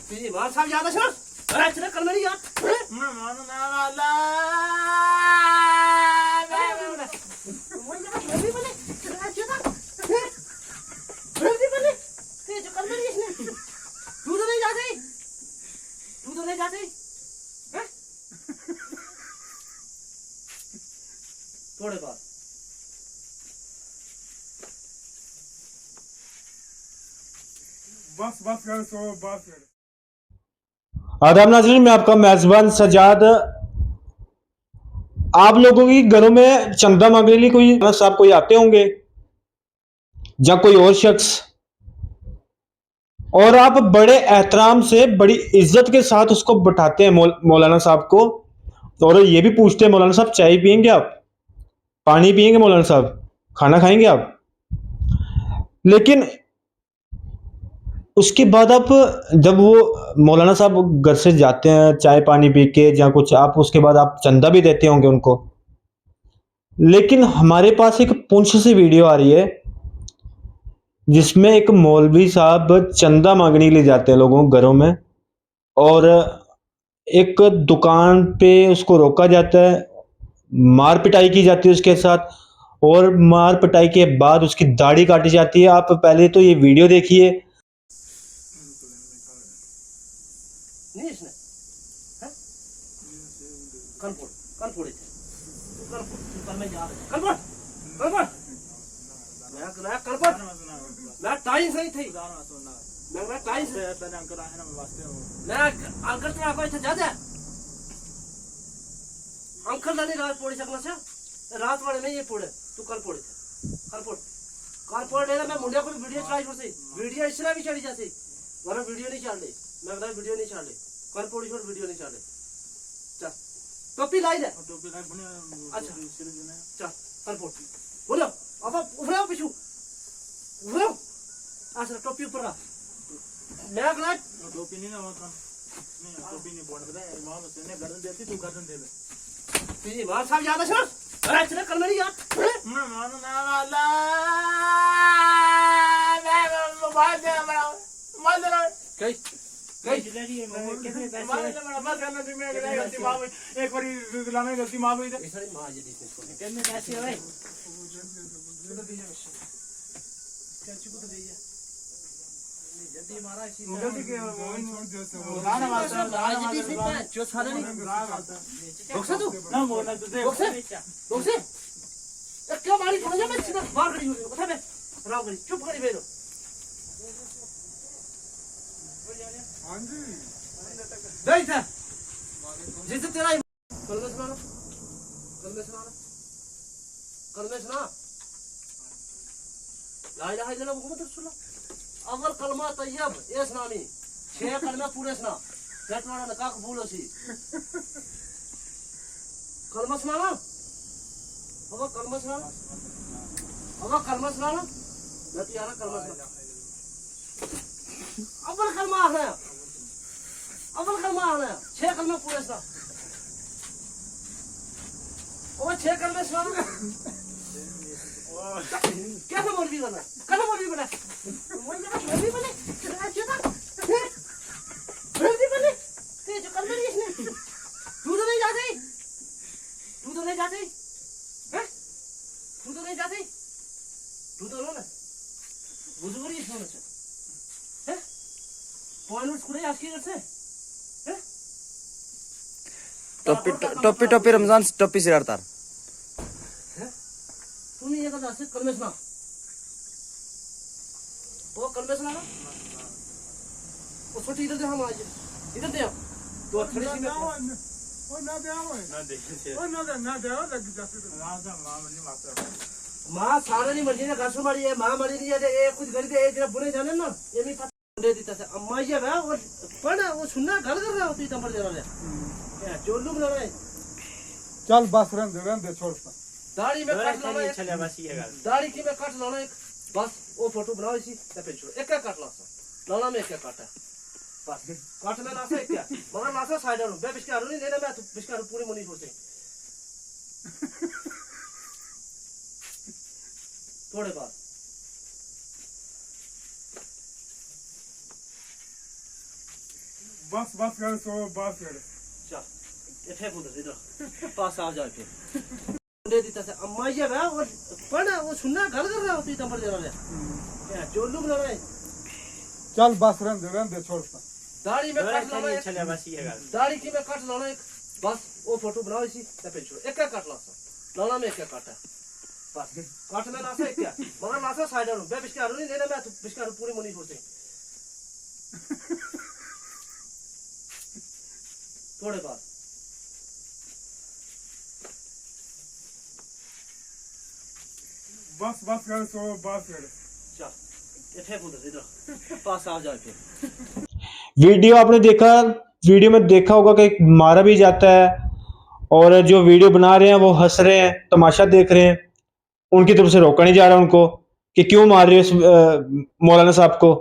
इमाम साहब याद है अरे चले कल मेरी याद तू तो नहीं जाती थोड़े बाद बस कर सो बस कर। आदाब नाज़रीन, मैं आपका मेज़बान सजाद। आप लोगों की घरों में चंदा मांगने के लिए कोई साहब कोई आते होंगे या कोई और शख्स, और आप बड़े एहतराम से बड़ी इज्जत के साथ उसको बैठाते हैं मौलाना साहब को, और ये भी पूछते हैं मौलाना साहब चाय पियेंगे आप, पानी पियेंगे मौलाना साहब, खाना खाएंगे आप। लेकिन उसके बाद आप जब वो मौलाना साहब घर से जाते हैं चाय पानी पी के या कुछ, आप उसके बाद आप चंदा भी देते होंगे उनको। लेकिन हमारे पास एक पुंछ से वीडियो आ रही है जिसमें एक मौलवी साहब चंदा मांगने के लिए जाते हैं लोगों के घरों में, और एक दुकान पे उसको रोका जाता है, मार पिटाई की जाती है उसके साथ, और मार पिटाई के बाद उसकी दाढ़ी काटी जाती है। आप पहले तो ये वीडियो देखिए। नहीं इसने हैं कल फोड़े थे कल मैं जा रहा मैं टाइम सही थी मैं टाइम से मैं अंकल तो आपको इतना ज्यादा अंकल दानी रात पोड़ी सकना से रात वाले नहीं ये पोड़े तू कल फोड़े थे कल फोड़ लेना। मैं मुंडे को वीडियो चलाई छोड़ वीडियो इसलिए भी चढ़ी जाती वरना वीडियो नहीं चल रही। मैं बता वीडियो नहीं चल रही कल फोड़ी छोड़ वीडियो नहीं चल रही। चल टोपी लाई दे अच्छा चल कल फोड़ बोलो अब उभरो पिछू उभरो अच्छा टोपी ऊपर रख मैं अगला टोपी नहीं ना टोपी नहीं बोल बता इमाम हुसैन ने गर्दन देती तू गर्दन दे दे। इमाम साहब याद है अरे चले कल मेरी याद एक बारी लाने गलती माफ हुई कितने पैसे हुए चाची को तो दे जल्दी मारा इसी गलती के जो सारा नहीं बक्सा तू ना बोलना तू दे बक्से क्या मारी थोड़ा जा मैं सीधा बाहर खड़ी हूं उठा बे आराम करी चुप करी बेरो हां जी देख था जिसे तेरा कल में सुना ला इलाहा इल्लल्लाह मुहम्मद रसूलुल्लाह अव्वल कलमा तैयब इस नामी 6 कलमे पूरे सुना जटवाड़ा नका कबूल होसी कलमा सुनाना अव्वल कलमा सुनाना मैं तो यार कलमा सुना अव्वल कलमा है 6 कलमे पूरे सुना और 6 कलमे सुनाना कैसे मौलवी बना मौलवी बने जो कल मेरी इसने तू तो नहीं जाती तू तो ना बुझ करी इसमें से हैं पॉइंट स्कूल आज की से हैं टोपी रमजान टोपी सिरारतार तू नहीं ये कल से कल में सुना वो कल में सुना वो छोटी इधर दे हम आज इधर दे तो खड़ी सी में ओ ना दे लग जाती मां सारे नहीं मर्जी ने गासु मारी है मां मरी नहीं है ये कुछ गरीब है जरा बुरे जाने ना ये नहीं पता दे देता था अम्मा ये है और पण वो सुनना घर कर रहा होती तंबर दे रहा है क्या चोलू बना रहा है। चल बस रहने दे छोड़ दाढ़ी में काट लाना है दाढ़ी की में काट लाना एक बस वो फोटो बनाओ इसी पे छोड़ एक काट लाना में एक काटा बस काट में लासा एक क्या मगर लासा साइड आरो बे बिस्किट आरो नहीं लेना मैं तो बिस्किट पूरी मनी छोड़ते थोड़े बाद बस बस कर सो बस कर चल ये फेंक उधर इधर पास आ जाए फिर दे देता से अम्मा ये है और पढ़ वो सुनना गल कर रहा होती तंबर जरा ले चोलू बना रहा है चल बस रन दे छोड़ दाढ़ी में काट लाना है चले बस ये गल दाढ़ी की में काट लाना एक बस वो फोटो बनाओ इसी पे छोड़ एक काट ला लाना में एक काटा बस काटना ना से क्या मगर ना से साइड में बे बिस्किट नहीं लेना मैं तो बिस्किट पूरी मुनी छोड़ते थोड़े बाद बस बस कर सो बस कर चल ये फेंक उधर इधर पास आ जाए फिर वीडियो आपने देखा, वीडियो में देखा होगा कि मारा भी जाता है और जो वीडियो बना रहे हैं वो हंस रहे हैं, तमाशा देख रहे हैं। उनकी तरफ से रोका नहीं जा रहा उनको कि क्यों मार रहे हो मौलाना साहब को,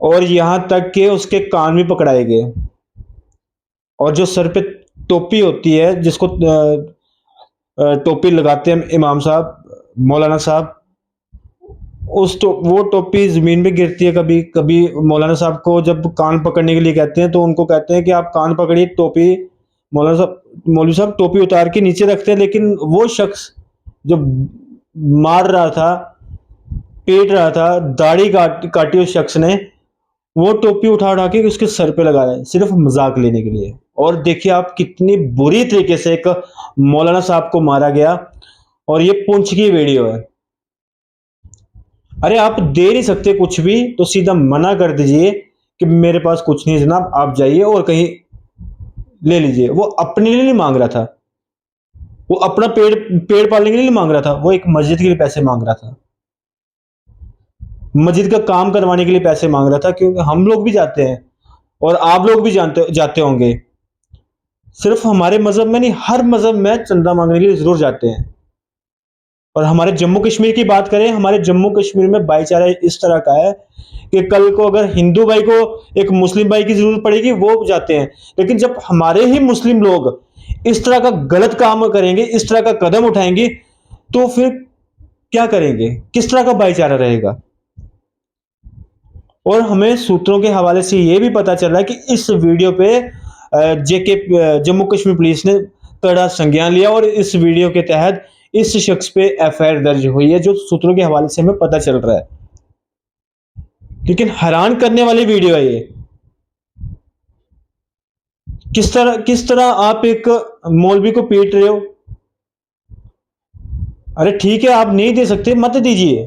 और यहां तक कि उसके कान भी पकड़ाए गए। और जो सर पे टोपी होती है, जिसको टोपी लगाते हैं इमाम साहब, मौलाना साहब, वो टोपी जमीन पे गिरती है। कभी कभी मौलाना साहब को जब कान पकड़ने के लिए कहते हैं तो उनको कहते हैं कि आप कान पकड़िए, टोपी मौलवी साहब टोपी उतार के नीचे रखते हैं, लेकिन वो शख्स जो मार रहा था, पीट रहा था, दाढ़ी काटी उस शख्स ने, वो टोपी उठा के उसके सर पे लगा रहा है सिर्फ मजाक लेने के लिए। और देखिए आप कितनी बुरी तरीके से एक मौलाना साहब को मारा गया। और ये पुंछ की वीडियो है। अरे आप दे नहीं सकते कुछ भी तो सीधा मना कर दीजिए कि मेरे पास कुछ नहीं जनाब, आप जाइए और कहीं ले लीजिए। वो अपने लिए नहीं मांग रहा था, वो अपना पेड़ पालने के लिए नहीं मांग रहा था, वो एक मस्जिद के लिए पैसे मांग रहा था, मस्जिद का काम करवाने के लिए पैसे मांग रहा था। क्योंकि हम लोग भी जाते हैं और आप लोग भी जाते होंगे। सिर्फ हमारे मजहब में नहीं, हर मजहब में चंदा मांगने के लिए जरूर जाते हैं। और हमारे जम्मू कश्मीर की बात करें, हमारे जम्मू कश्मीर में भाईचारा इस तरह का है कि कल को अगर हिंदू भाई को एक मुस्लिम भाई की जरूरत पड़ेगी वो जाते हैं। लेकिन जब हमारे ही मुस्लिम लोग इस तरह का गलत काम करेंगे, इस तरह का कदम उठाएंगे, तो फिर क्या करेंगे? किस तरह का भाईचारा रहेगा? और हमें सूत्रों के हवाले से यह भी पता चल रहा है कि इस वीडियो पे जम्मू कश्मीर पुलिस ने कड़ा संज्ञान लिया और इस वीडियो के तहत इस शख्स पे एफआईआर दर्ज हुई है, जो सूत्रों के हवाले से हमें पता चल रहा है। लेकिन हैरान करने वाली वीडियो है ये। किस तरह आप एक मौलवी को पीट रहे हो। अरे ठीक है, आप नहीं दे सकते, मत दीजिए,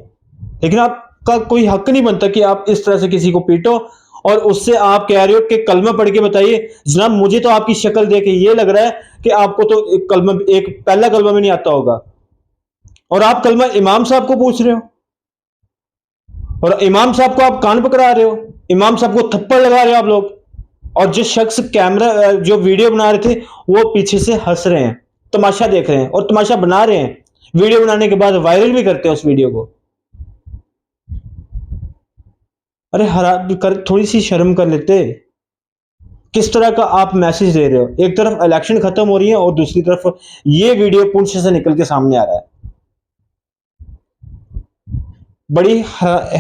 लेकिन आपका कोई हक नहीं बनता कि आप इस तरह से किसी को पीटो और उससे आप कह रहे हो कि कलमा पढ़ के बताइए। जनाब, मुझे तो आपकी शक्ल देख के ये लग रहा है कि आपको तो एक पहला कलमा में नहीं आता होगा, और आप कलमा इमाम साहब को पूछ रहे हो, और इमाम साहब को आप कान पकड़ा रहे हो, इमाम साहब को थप्पड़ लगा रहे हो आप लोग। और जो शख्स जो वीडियो बना रहे थे वो पीछे से हंस रहे हैं, तमाशा देख रहे हैं और तमाशा बना रहे हैं। वीडियो बनाने के बाद वायरल भी करते हैं उस वीडियो को। अरे थोड़ी सी शर्म कर लेते। किस तरह का आप मैसेज दे रहे हो? एक तरफ इलेक्शन खत्म हो रही है और दूसरी तरफ ये वीडियो पुंछ से निकल के सामने आ रहा है। बड़ी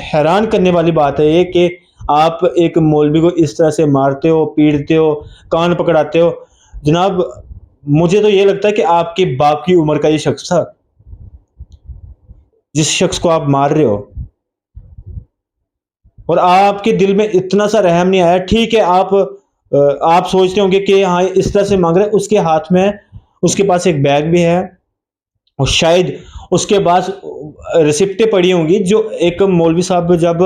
हैरान करने वाली बात है ये कि आप एक मौलवी को इस तरह से मारते हो, पीटते हो, कान पकड़ाते हो। जनाब, मुझे तो ये लगता है कि आपके बाप की उम्र का ये शख्स था जिस शख्स को आप मार रहे हो, और आपके दिल में इतना सा रहम नहीं आया। ठीक है, आप सोचते होंगे कि हाँ इस तरह से मांग रहे हैं। उसके हाथ में, उसके पास एक बैग भी है और शायद उसके पास रिसिप्टें पड़ी होंगी। जो एक मौलवी साहब जब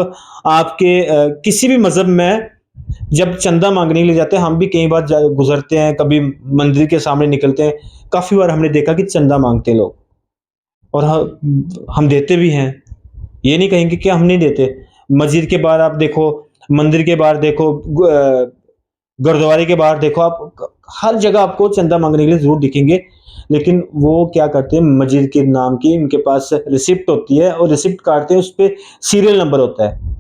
आपके किसी भी मजहब में जब चंदा मांगने के लिए जाते हैं, हम भी कई बार गुजरते हैं, कभी मंदिर के सामने निकलते हैं, काफी बार हमने देखा कि चंदा मांगते लोग, और हम देते भी हैं। ये नहीं कहेंगे कि हम नहीं देते। मस्जिद के बाहर आप देखो, मंदिर के बाहर देखो, गुरुद्वारे के बाहर देखो, आप हर जगह आपको चंदा मांगने के लिए जरूर दिखेंगे। लेकिन वो क्या करते हैं, मस्जिद के नाम की इनके पास रिसिप्ट होती है और रिसिप्ट काटते हैं, उस पर सीरियल नंबर होता है।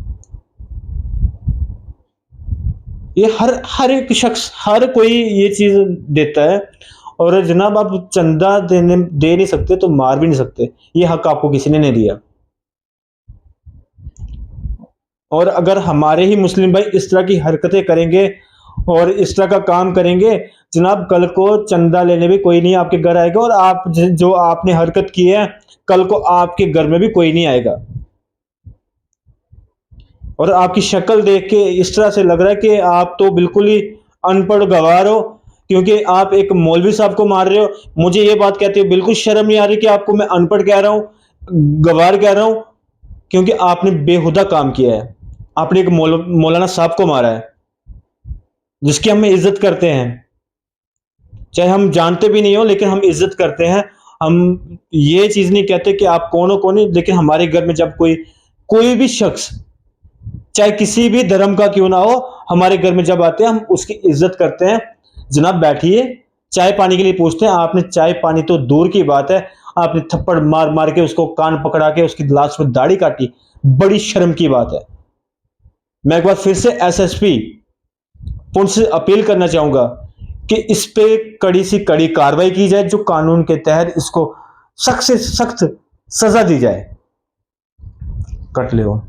ये हर एक शख्स, हर कोई ये चीज देता है। और जनाब, आप चंदा दे नहीं सकते तो मार भी नहीं सकते। ये हक आपको किसी ने नहीं दिया। और अगर हमारे ही मुस्लिम भाई इस तरह की हरकतें करेंगे और इस तरह का काम करेंगे जनाब, कल को चंदा लेने भी कोई नहीं आपके घर आएगा, और आप जो आपने हरकत की है कल को आपके घर में भी कोई नहीं आएगा। और आपकी शक्ल देख के इस तरह से लग रहा है कि आप तो बिल्कुल ही अनपढ़ गवार हो, क्योंकि आप एक मौलवी साहब को मार रहे हो। मुझे ये बात कहते हुए बिल्कुल शर्म नहीं आ रही कि आपको मैं अनपढ़ कह रहा हूं, गवार कह रहा हूं, क्योंकि आपने बेहुदा काम किया है। आपने एक मौलाना साहब को मारा है जिसकी हम इज्जत करते हैं, चाहे हम जानते भी नहीं हो लेकिन हम इज्जत करते हैं। हम ये चीज नहीं कहते कि आप कौन हो कौन नहीं, लेकिन हमारे घर में जब कोई भी शख्स चाहे किसी भी धर्म का क्यों ना हो, हमारे घर में जब आते हैं हम उसकी इज्जत करते हैं। जनाब बैठिए, चाय पानी के लिए पूछते हैं। आपने चाय पानी तो दूर की बात है, आपने थप्पड़ मार मार के उसको कान पकड़ा के उसकी लाश में दाढ़ी काटी, बड़ी शर्म की बात है। मैं एक बार फिर से एसएसपी पुलिस से अपील करना चाहूंगा कि इस पे कड़ी से कड़ी कार्रवाई की जाए, जो कानून के तहत इसको सख्त से सख्त सजा दी जाए। कट ले वो।